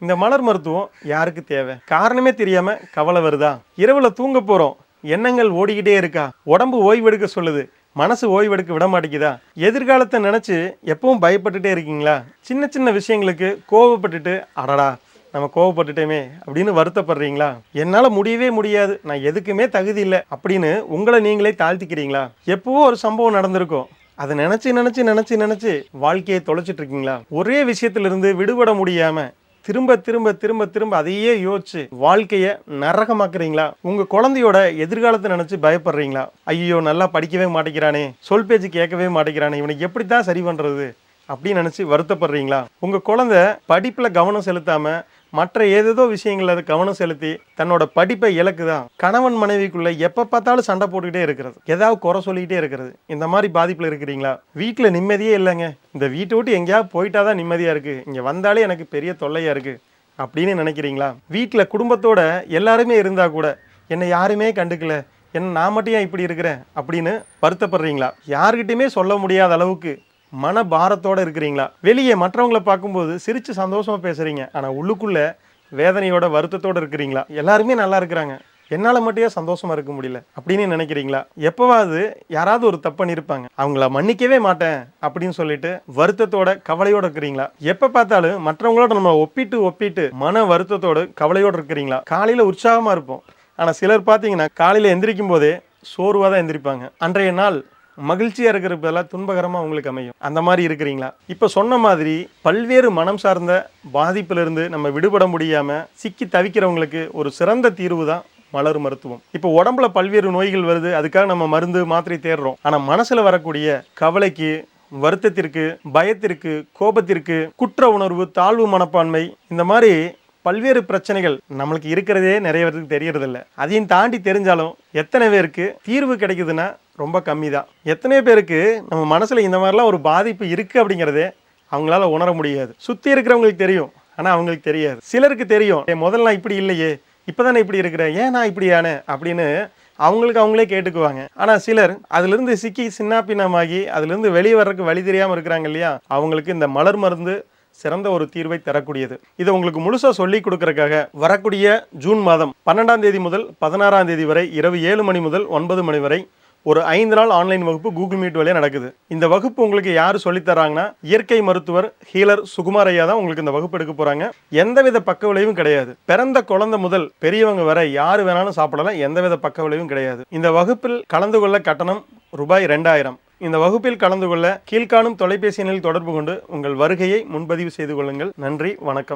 இந்த மலர் மருத்துவம் யாருக்கு தேவை? காரணமே தெரியாம கவலை வருதா? இரவுல தூங்க போறோம், எண்ணங்கள் ஓடிக்கிட்டே இருக்கா? உடம்பு ஓய்வெடுக்க சொல்லுது, மனசு ஓய்வெடுக்க விட மாட்டேங்குதா? எதிர்காலத்தை நினைச்சு எப்பவும் பயப்பட்டுட்டே இருக்கீங்களா? சின்ன சின்ன விஷயங்களுக்கு கோவப்பட்டுட்டு அடடா நம்ம கோவப்பட்டுட்டோமே அப்படின்னு வருத்தப்படுறீங்களா? என்னால முடியவே முடியாது, நான் எதுக்குமே தகுதி இல்லை அப்படின்னு உங்களை நீங்களே தாழ்த்திக்கிறீங்களா? எப்பவோ ஒரு சம்பவம் நடந்திருக்கும், அதை நினைச்சு நினைச்சு நினைச்சு நினைச்சு வாழ்க்கையை தொலைச்சிட்டு இருக்கீங்களா? ஒரே விஷயத்திலிருந்து விடுபட முடியாம திரும்ப திரும்ப திரும்ப திரும்ப அதையே யோசிச்சு வாழ்க்கைய நரகமாக்குறீங்களா? உங்க குழந்தையோட எதிர்காலத்தை நினைச்சு பயப்படுறீங்களா? ஐயோ நல்லா படிக்கவே மாட்டேங்கிறானே, சொல் பேச்சு கேட்கவே மாட்டேங்கிறானே, இவனுக்கு எப்படித்தான் சரி பண்றது அப்படின்னு நினைச்சு வருத்தப்படுறீங்களா? உங்க குழந்தை படிப்புல கவனம் செலுத்தாம மற்ற ஏதேதோ விஷயங்கள்ல அது கவனம் செலுத்தி தன்னோட படிப்பை இழக்குதா? கணவன் மனைவிக்குள்ள எப்ப பார்த்தாலும் சண்டை போட்டுக்கிட்டே இருக்கிறது, ஏதாவது குறை சொல்லிக்கிட்டே இருக்கிறது, இந்த மாதிரி பாதிப்புல இருக்கிறீங்களா? வீட்டுல நிம்மதியே இல்லைங்க, இந்த வீட்டை விட்டு எங்கேயாவது போயிட்டாதான் நிம்மதியா இருக்கு, இங்க வந்தாலே எனக்கு பெரிய தொல்லையா இருக்கு அப்படின்னு நினைக்கிறீங்களா? வீட்டுல குடும்பத்தோட எல்லாருமே இருந்தா கூட என்னை யாருமே கண்டுக்கல, என்ன நான் மட்டும் ஏன் இப்படி இருக்கிறேன் அப்படின்னு வருத்தப்படுறீங்களா? யார்கிட்டயுமே சொல்ல முடியாத அளவுக்கு மன பாரத்தோட இருக்கிறீங்களா? வெளியே மற்றவங்களை பார்க்கும்போது சிரிச்சு சந்தோஷமா பேசுறீங்க, ஆனா உள்ளுக்குள்ள வேதனையோட வருத்தத்தோட இருக்கிறீங்களா? எல்லாருமே நல்லா இருக்கிறாங்க, என்னால மட்டும் ஏன் சந்தோஷமா இருக்க முடியல அப்படின்னு நினைக்கிறீங்களா? எப்பவாவது யாராவது ஒரு தப்பு பண்ணிருப்பாங்க, அவங்கள மன்னிக்கவே மாட்டேன் அப்படின்னு சொல்லிட்டு வருத்தத்தோட கவலையோட இருக்கிறீங்களா? எப்ப பார்த்தாலும் மற்றவங்களோட நம்ம ஒப்பிட்டு மன வருத்தத்தோட கவலையோட இருக்கிறீங்களா? காலையில உற்சாகமா இருப்போம், ஆனா சிலர் பார்த்தீங்கன்னா காலையில எந்திரிக்கும் போதே சோர்வா தான் எந்திரிப்பாங்க. அன்றைய நாள் மகிழ்ச்சியா இருக்கிறப்பெல்லாம் துன்பகரமா உங்களுக்கு அமையும். அந்த மாதிரி இருக்கிறீங்களா? இப்ப சொன்ன மாதிரி பல்வேறு மனம் சார்ந்த பாதிப்பிலிருந்து நம்ம விடுபட முடியாம சிக்கி தவிக்கிறவங்களுக்கு ஒரு சிறந்த தீர்வு தான் மலர் மருத்துவம். இப்போ உடம்புல பல்வேறு நோய்கள் வருது, அதுக்காக நம்ம மருந்து மாத்திரை தேடுறோம். ஆனா மனசுல வரக்கூடிய கவலைக்கு, வருத்தத்திற்கு, பயத்திற்கு, கோபத்திற்கு, குற்ற உணர்வு, தாழ்வு மனப்பான்மை, இந்த மாதிரி பல்வேறு பிரச்சனைகள் நம்மளுக்கு இருக்கிறதே நிறைய பேருக்கு தெரியறதில்ல. அதையும் தாண்டி தெரிஞ்சாலும் எத்தனை பேருக்கு தீர்வு கிடைக்குதுன்னா ரொம்ப கம்மி தான். எத்தனை பேருக்கு நம்ம மனசுல இந்த மாதிரிலாம் ஒரு பாதிப்பு இருக்கு அப்படிங்கிறதே அவங்களால உணர முடியாது. சுத்தி இருக்கிறவங்களுக்கு தெரியும், ஆனா அவங்களுக்கு தெரியாது. சிலருக்கு தெரியும், முதல்ல நான் இப்படி இல்லையே, இப்பதானே இப்படி இருக்கிறேன், ஏன் நான் இப்படியானே அப்படின்னு அவங்களுக்கு அவங்களே கேட்டுக்குவாங்க. ஆனா சிலர் அதுல இருந்து சிக்கி சின்ன பின்னமாகி அதுல இருந்து வெளியே வர்றதுக்கு வழி தெரியாம இருக்கிறாங்க இல்லையா? அவங்களுக்கு இந்த மலர் மருந்து சிறந்த ஒரு தீர்வை தரக்கூடியது. இதை உங்களுக்கு முழுசா சொல்லி கொடுக்கறதுக்காக வரக்கூடிய ஜூன் மாதம் 12ஆம் தேதி முதல் 16ஆம் தேதி வரை இரவு 7 மணி முதல் 9 மணி வரை ஒரு 5 நாள் ஆன்லைன் வகுப்பு கூகுள் மீட் வழியா நடக்குது. இந்த வகுப்பு உங்களுக்கு யாரு சொல்லித்தராங்கன்னா இயற்கை மருத்துவர் ஹீலர் சுகுமார் ஐயா தான் உங்களுக்கு இந்த வகுப்பு எடுக்க போறாங்க. எந்தவித பக்க விளைவும் கிடையாது. பிறந்த குழந்தை முதல் பெரியவங்க வரை யாரு வேணாலும் சாப்பிடலாம், எந்தவித பக்க விளைவும் கிடையாது. இந்த வகுப்பில் கலந்து கொள்ள கட்டணம் ரூபாய் 2000. இந்த வகுப்பில் கலந்து கொள்ள கீழ்காணும் தொலைபேசி எண்ணில் தொடர்பு கொண்டு உங்கள் வருகையை முன்பதிவு செய்து கொள்ளுங்கள். நன்றி, வணக்கம்.